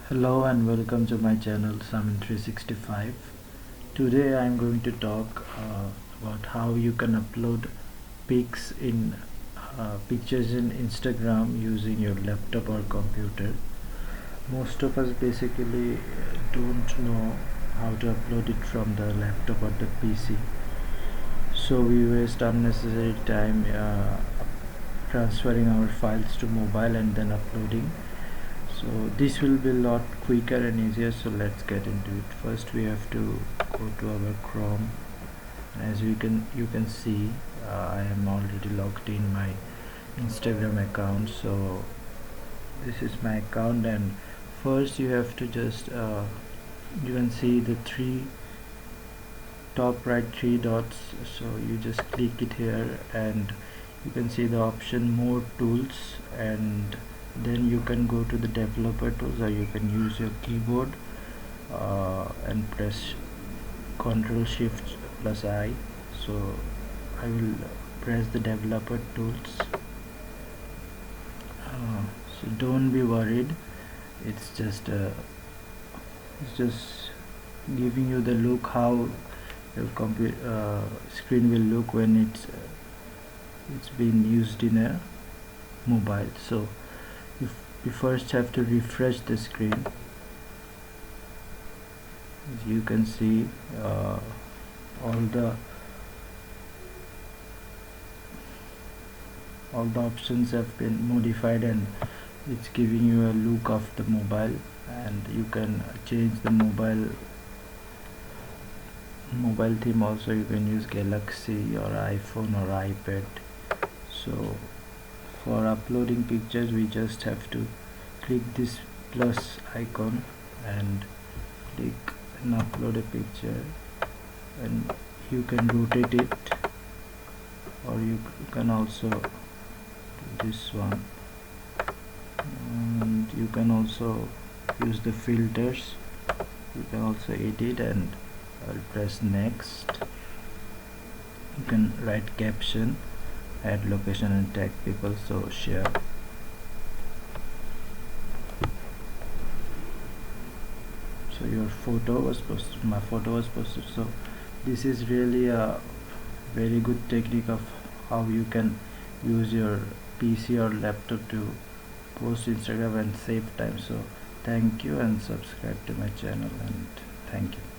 Hello and welcome to my channel Samin365. Today I am going to talk about how you can upload pictures in Instagram using your laptop or computer. Most of us basically don't know how to upload it from the laptop or the PC. So we waste unnecessary time transferring our files to mobile and then uploading. So this will be a lot quicker and easier, so let's get into it. First we have to go to our Chrome. As you can see, I am already logged in my Instagram account, so this is my account. And first you have to just you can see the top right three dots, so you just click it here and you can see the option more tools, and then you can go to the developer tools, or you can use your keyboard and press Ctrl Shift plus I. So I will press the developer tools. So don't be worried, it's just giving you the look how your computer screen will look when it's been used in a mobile. So you first have to refresh the screen. As you can see, all the options have been modified and it's giving you a look of the mobile, and you can change the mobile theme also. You can use Galaxy or iPhone or iPad. So for uploading pictures we just have to click this plus icon and click and upload a picture, and you can rotate it, or you can also do this one, and you can also use the filters. You can also edit, and I'll press next. You can write caption, add location and tag people, so share. So your photo was posted, my photo was posted. So this is really a very good technique of how you can use your PC or laptop to post Instagram and save time. So thank you, and subscribe to my channel, and thank you.